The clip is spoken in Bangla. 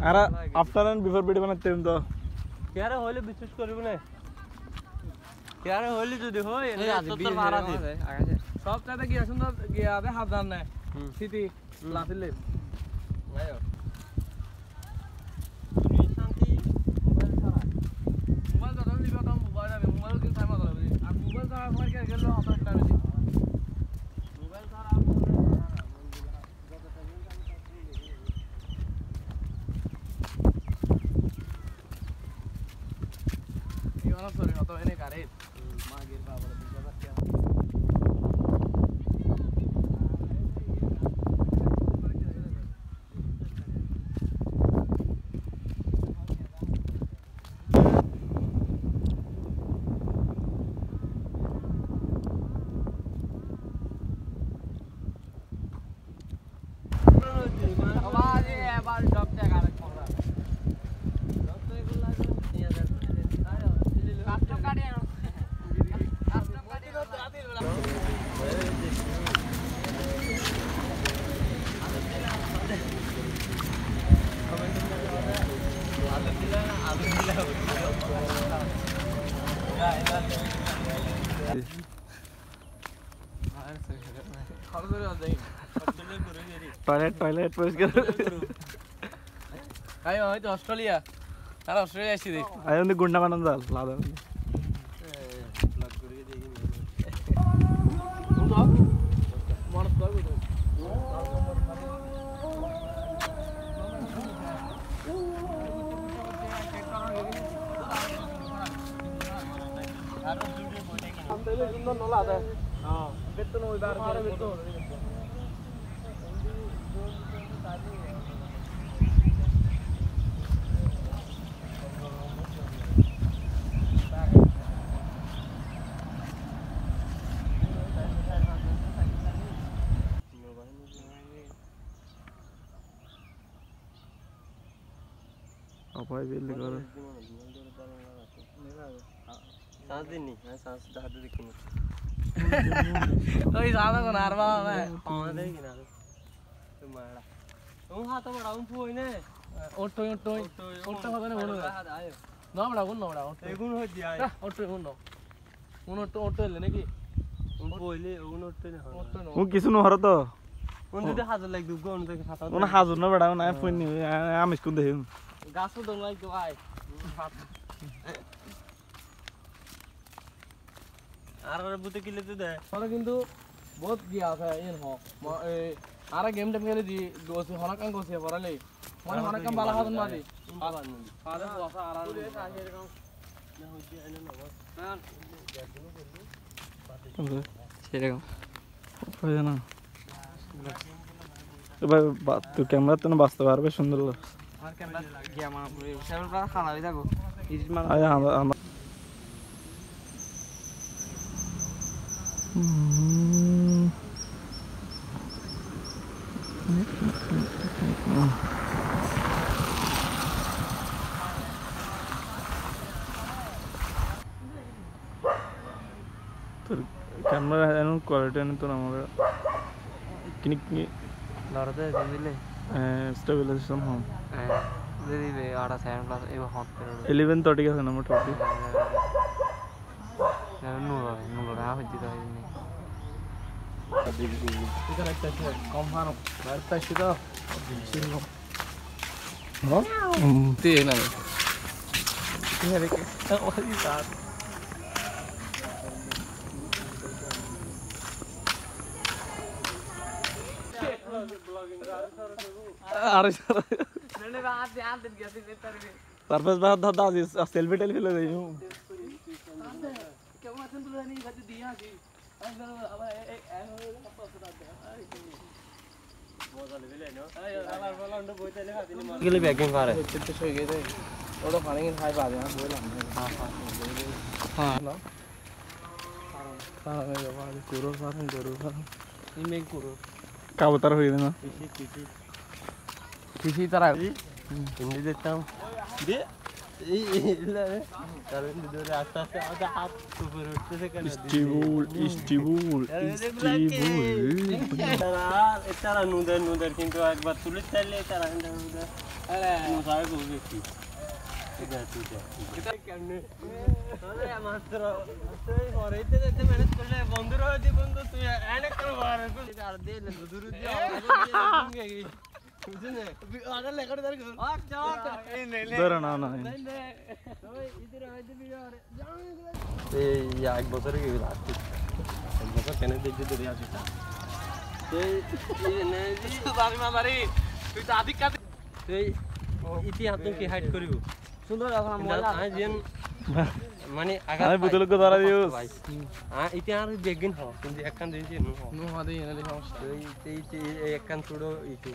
R after and before video বানাতে তো কেরে হইলে বিশ্বাস করব না কেরে হইলে যদি হয় তোর মারা দে সব চাইতে গিয়া সুন্দর গিয়া দে হাজার না সিটি লাফিলে আয়ো তুমি শান্তি মোবাইল ছাড়া মোবাইল ধরো লিবা দাও মোবাইল আমি মোবাইল কিন টাইম ধরো আর মোবাইল ছাড়া আমার কে গেল অত টাইম দি মোবাইল ছাড়া Yo no soy, no te ven a caer. Más que el pavo, la pinche bastia. Toilet परिष्कार काय होय ऑस्ट्रेलिया তারা অস্ট্রেলিয়া আসছে দেখ আই ওন্দি গুন্ডা বানান জাল লাদা ব্লগ করে দেখি উনো মন করব তো আমদেলে সুন্দর নলা আছে হ্যাঁ বেতন ওই বার করে বেতন अपाय बिल कर सांस दिन नहीं है सांस दाद दिखनी तो इस आधा को नारवा है पाँव दे कि ना तो मारा तुम हाथ बड़ा उन पोई ने ओटो होता ने बोलो ना बड़ा कौन ना बड़ा एक उन हो दिया ओटो उन ओटो ले ने की उन पोई ले उन ओटो ने वो किसु न हरतो उन दे हाथ लग दुगो उन दे खाता उन हाजुर न बड़ा ना फोन नहीं आम इसको दे गासो दंग लाइक तो आए আর বুতে কিলে তো দে মানে কিন্তু বহুত গিয়া আছে ইন হ আর গেম টা খেলে দি গোস হনা কাম গোসে পরালে মানে হনা কাম বালা হাত না দি ফাদা বসা আর আর এরকম না হইছে এনে নবস না সেরকম হয় না এবার তো ক্যামেরা তো বাস্তব পারবে সুন্দর আর ক্যামেরা গিয়া মা সেভেন প্লাস খানা হই থাকো ইডিট মান আয় আমরা তোর ক্যামেরা এমন কোয়ালিটি নেই তো আমরা কিনি লড়তে দিলে স্টেবিলাইজেশন হোম দিবে আর 7 প্লাস এই হট 11 তো ঠিক আছে না মোটামুটি নুরো না হইতে তো হইনি এটা একটা কম হানো বাইরটা ছিল ছিল no তে না কি রে ওই সাথ আরে নেনে বাদ ধ্যান দিন গেছে নেতারে পারপাস বাদ দাদা সেলফি টেলফি ले रही हूं কেমন আছেন তো জানি গাতে দিয়া আছি আবার এই মজা লেভেলে না আয় আলার বলা উন্ড বইতে লেখা দিনি গেলে ব্যাকিং করে চিত্তে সই গেছে ওটা পানি খাই পাবে না বইলাম হ্যাঁ না সারা মেরে বাবা কুরো ফারন গরু ফারন ইমে কুরো কাবতার হই না পিছি তারা হিন্দি দেখতাম দে কারণ ধরে আস্তে আস্তে আমাদের হাত উপরে উঠতেছে কেন ইস্টিবুল তারা নুদের কিন্তু একবার তুলে চাইলে তারা নুদার করবে কি মাত্র ম্যানেজ করলে বন্ধুরা বন্ধু তুই এনে কেন আর দিলে দূর এক বছরে এক বছর কেন দেখতে ধরে আসি ইতিহাস কি হাইট করিব সুন্দর মানে ইতিহাস বেগিন হ কিন্তু একখান দিয়েছি একখান ছোড়ো ইটু